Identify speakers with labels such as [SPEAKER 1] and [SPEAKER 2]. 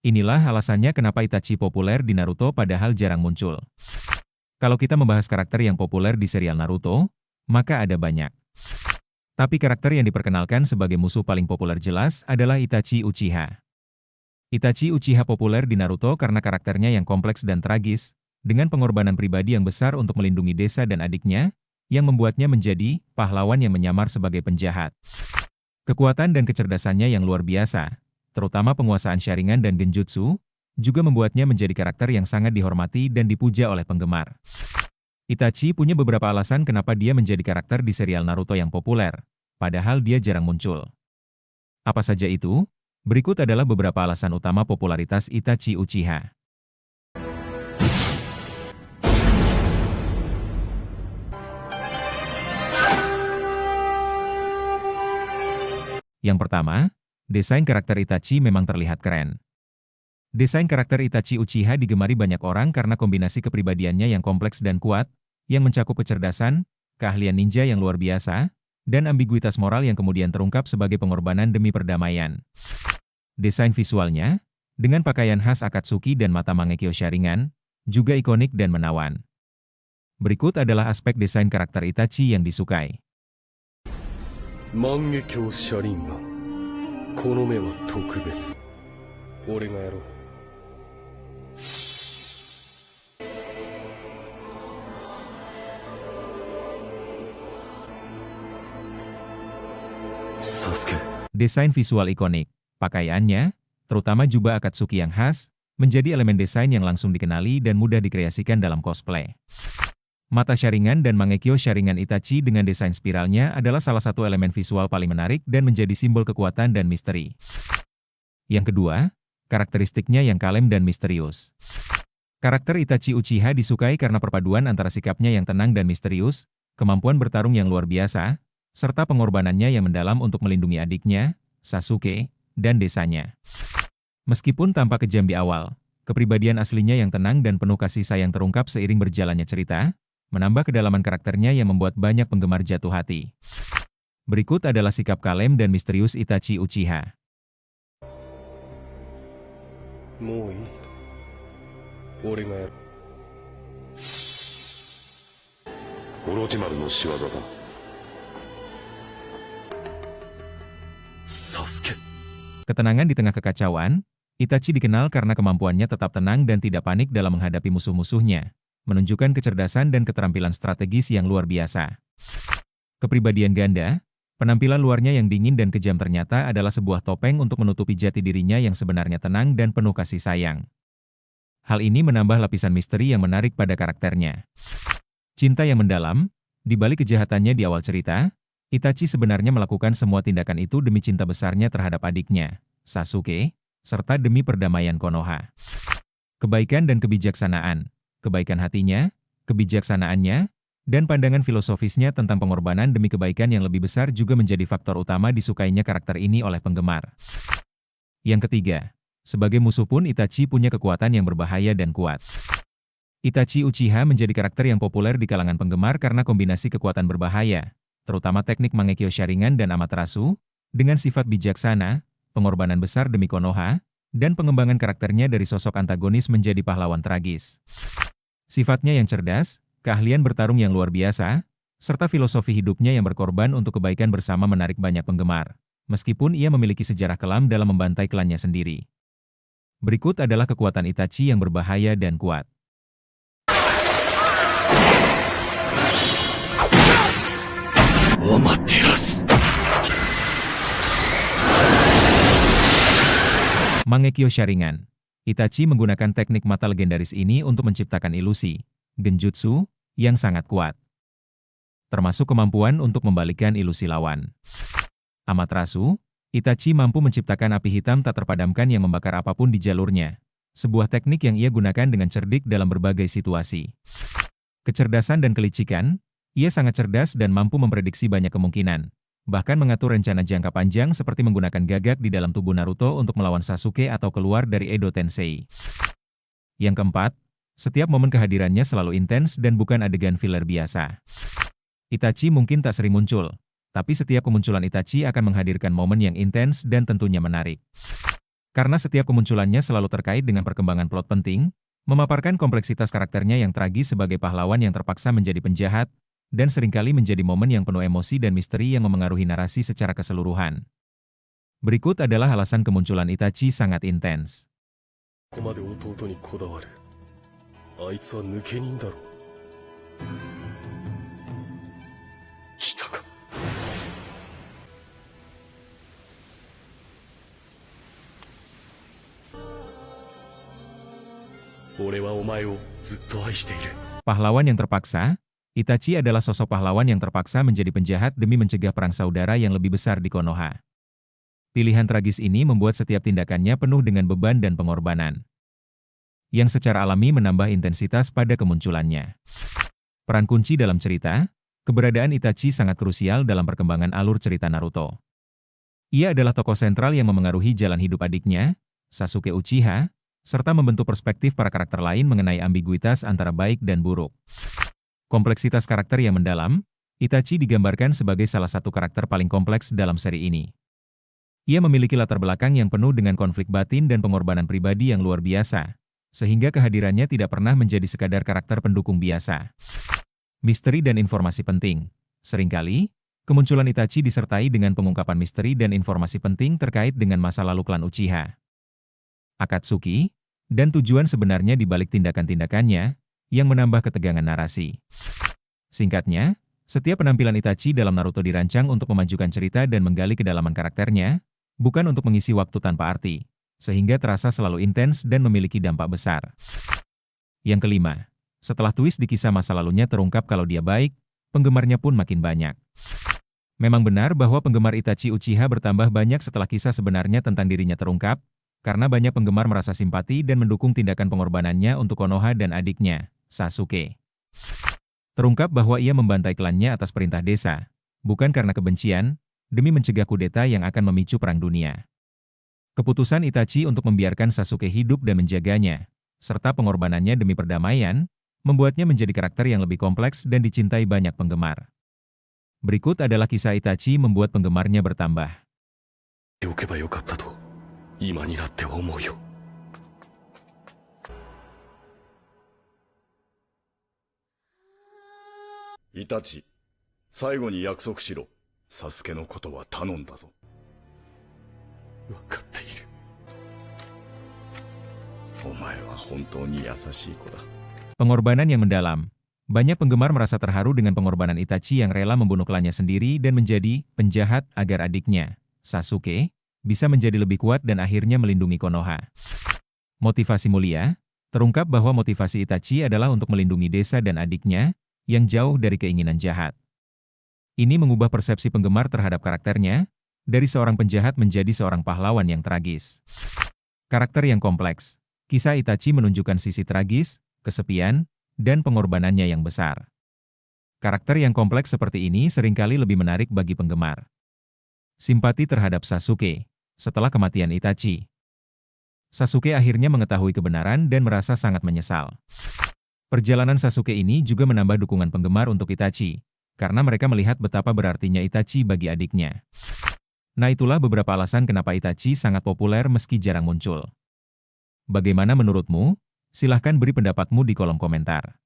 [SPEAKER 1] Inilah alasannya kenapa Itachi populer di Naruto padahal jarang muncul. Kalau kita membahas karakter yang populer di serial Naruto, maka ada banyak. Tapi karakter yang diperkenalkan sebagai musuh paling populer jelas adalah Itachi Uchiha. Itachi Uchiha populer di Naruto karena karakternya yang kompleks dan tragis, dengan pengorbanan pribadi yang besar untuk melindungi desa dan adiknya, yang membuatnya menjadi pahlawan yang menyamar sebagai penjahat. Kekuatan dan kecerdasannya yang luar biasa, terutama penguasaan Sharingan dan Genjutsu, juga membuatnya menjadi karakter yang sangat dihormati dan dipuja oleh penggemar. Itachi punya beberapa alasan kenapa dia menjadi karakter di serial Naruto yang populer, padahal dia jarang muncul. Apa saja itu? Berikut adalah beberapa alasan utama popularitas Itachi Uchiha. Yang pertama, desain karakter Itachi memang terlihat keren. Desain karakter Itachi Uchiha digemari banyak orang karena kombinasi kepribadiannya yang kompleks dan kuat, yang mencakup kecerdasan, keahlian ninja yang luar biasa, dan ambiguitas moral yang kemudian terungkap sebagai pengorbanan demi perdamaian. Desain visualnya, dengan pakaian khas Akatsuki dan mata Mangekyo Sharingan, juga ikonik dan menawan. Berikut adalah aspek desain karakter Itachi yang disukai.
[SPEAKER 2] Mangekyo Sharingan, kono me wa tokubetsu. Ore ga yarou. Sasuke.
[SPEAKER 1] Desain visual ikonik, pakaiannya, terutama jubah Akatsuki yang khas, menjadi elemen desain yang langsung dikenali dan mudah dikreasikan dalam cosplay. Mata Sharingan dan Mangekyo Sharingan Itachi dengan desain spiralnya adalah salah satu elemen visual paling menarik dan menjadi simbol kekuatan dan misteri. Yang kedua, karakteristiknya yang kalem dan misterius. Karakter Itachi Uchiha disukai karena perpaduan antara sikapnya yang tenang dan misterius, kemampuan bertarung yang luar biasa, serta pengorbanannya yang mendalam untuk melindungi adiknya, Sasuke, dan desanya. Meskipun tampak kejam di awal, kepribadian aslinya yang tenang dan penuh kasih sayang terungkap seiring berjalannya cerita, menambah kedalaman karakternya yang membuat banyak penggemar jatuh hati. Berikut adalah sikap kalem dan misterius Itachi Uchiha.
[SPEAKER 2] Mou ii. Ore ga yarou. Orochimaru no shiwaza da. Sasuke.
[SPEAKER 1] Ketenangan di tengah kekacauan, Itachi dikenal karena kemampuannya tetap tenang dan tidak panik dalam menghadapi musuh-musuhnya, menunjukkan kecerdasan dan keterampilan strategis yang luar biasa. Kepribadian ganda, penampilan luarnya yang dingin dan kejam ternyata adalah sebuah topeng untuk menutupi jati dirinya yang sebenarnya tenang dan penuh kasih sayang. Hal ini menambah lapisan misteri yang menarik pada karakternya. Cinta yang mendalam, di balik kejahatannya di awal cerita, Itachi sebenarnya melakukan semua tindakan itu demi cinta besarnya terhadap adiknya, Sasuke, serta demi perdamaian Konoha. Kebaikan dan kebijaksanaan, kebaikan hatinya, kebijaksanaannya, dan pandangan filosofisnya tentang pengorbanan demi kebaikan yang lebih besar juga menjadi faktor utama disukainya karakter ini oleh penggemar. Yang ketiga, sebagai musuh pun Itachi punya kekuatan yang berbahaya dan kuat. Itachi Uchiha menjadi karakter yang populer di kalangan penggemar karena kombinasi kekuatan berbahaya, terutama teknik Mangekyo Sharingan dan Amaterasu, dengan sifat bijaksana, pengorbanan besar demi Konoha, dan pengembangan karakternya dari sosok antagonis menjadi pahlawan tragis. Sifatnya yang cerdas, keahlian bertarung yang luar biasa, serta filosofi hidupnya yang berkorban untuk kebaikan bersama menarik banyak penggemar, meskipun ia memiliki sejarah kelam dalam membantai klannya sendiri. Berikut adalah kekuatan Itachi yang berbahaya dan kuat. Mangekyo Sharingan. Itachi menggunakan teknik mata legendaris ini untuk menciptakan ilusi, genjutsu, yang sangat kuat. Termasuk kemampuan untuk membalikkan ilusi lawan. Amaterasu, Itachi mampu menciptakan api hitam tak terpadamkan yang membakar apapun di jalurnya. Sebuah teknik yang ia gunakan dengan cerdik dalam berbagai situasi. Kecerdasan dan kelicikan, ia sangat cerdas dan mampu memprediksi banyak kemungkinan. Bahkan mengatur rencana jangka panjang seperti menggunakan gagak di dalam tubuh Naruto untuk melawan Sasuke atau keluar dari Edo Tensei. Yang keempat, setiap momen kehadirannya selalu intens dan bukan adegan filler biasa. Itachi mungkin tak sering muncul, tapi setiap kemunculan Itachi akan menghadirkan momen yang intens dan tentunya menarik. Karena setiap kemunculannya selalu terkait dengan perkembangan plot penting, memaparkan kompleksitas karakternya yang tragis sebagai pahlawan yang terpaksa menjadi penjahat, dan seringkali menjadi momen yang penuh emosi dan misteri yang memengaruhi narasi secara keseluruhan. Berikut adalah alasan kemunculan Itachi sangat intens.
[SPEAKER 2] ここまで弟にこだわる。あいつは抜け人だろ。来たか。俺はお前をずっと愛している。
[SPEAKER 1] Pahlawan yang terpaksa, Itachi adalah sosok pahlawan yang terpaksa menjadi penjahat demi mencegah perang saudara yang lebih besar di Konoha. Pilihan tragis ini membuat setiap tindakannya penuh dengan beban dan pengorbanan, yang secara alami menambah intensitas pada kemunculannya. Peran kunci dalam cerita, keberadaan Itachi sangat krusial dalam perkembangan alur cerita Naruto. Ia adalah tokoh sentral yang memengaruhi jalan hidup adiknya, Sasuke Uchiha, serta membentuk perspektif para karakter lain mengenai ambiguitas antara baik dan buruk. Kompleksitas karakter yang mendalam, Itachi digambarkan sebagai salah satu karakter paling kompleks dalam seri ini. Ia memiliki latar belakang yang penuh dengan konflik batin dan pengorbanan pribadi yang luar biasa, sehingga kehadirannya tidak pernah menjadi sekadar karakter pendukung biasa. Misteri dan informasi penting. Seringkali, kemunculan Itachi disertai dengan pengungkapan misteri dan informasi penting terkait dengan masa lalu klan Uchiha, Akatsuki, dan tujuan sebenarnya di balik tindakan-tindakannya, yang menambah ketegangan narasi. Singkatnya, setiap penampilan Itachi dalam Naruto dirancang untuk memajukan cerita dan menggali kedalaman karakternya, bukan untuk mengisi waktu tanpa arti, sehingga terasa selalu intens dan memiliki dampak besar. Yang kelima, setelah twist di kisah masa lalunya terungkap kalau dia baik, penggemarnya pun makin banyak. Memang benar bahwa penggemar Itachi Uchiha bertambah banyak setelah kisah sebenarnya tentang dirinya terungkap, karena banyak penggemar merasa simpati dan mendukung tindakan pengorbanannya untuk Konoha dan adiknya, Sasuke. Terungkap bahwa ia membantai klannya atas perintah desa, bukan karena kebencian, demi mencegah kudeta yang akan memicu perang dunia. Keputusan Itachi untuk membiarkan Sasuke hidup dan menjaganya, serta pengorbanannya demi perdamaian, membuatnya menjadi karakter yang lebih kompleks dan dicintai banyak penggemar. Berikut adalah kisah Itachi membuat penggemarnya bertambah.
[SPEAKER 2] ておけばよかったと今になって思うよ。
[SPEAKER 3] イタチ、最後に約束しろ。サスケのことは頼んだぞ。
[SPEAKER 2] 分かっている。
[SPEAKER 3] お前は本当に優しい子だ。
[SPEAKER 1] Pengorbanan yang mendalam. Banyak penggemar merasa terharu dengan pengorbanan Itachi yang rela membunuh klannya sendiri dan menjadi penjahat agar adiknya, Sasuke, bisa menjadi lebih kuat dan akhirnya melindungi Konoha. Motivasi mulia, terungkap bahwa motivasi Itachi adalah untuk melindungi desa dan adiknya, yang jauh dari keinginan jahat. Ini mengubah persepsi penggemar terhadap karakternya, dari seorang penjahat menjadi seorang pahlawan yang tragis. Karakter yang kompleks. Kisah Itachi menunjukkan sisi tragis, kesepian, dan pengorbanannya yang besar. Karakter yang kompleks seperti ini seringkali lebih menarik bagi penggemar. Simpati terhadap Sasuke. Setelah kematian Itachi, Sasuke akhirnya mengetahui kebenaran dan merasa sangat menyesal. Perjalanan Sasuke ini juga menambah dukungan penggemar untuk Itachi, karena mereka melihat betapa berartinya Itachi bagi adiknya. Nah, itulah beberapa alasan kenapa Itachi sangat populer meski jarang muncul. Bagaimana menurutmu? Silahkan beri pendapatmu di kolom komentar.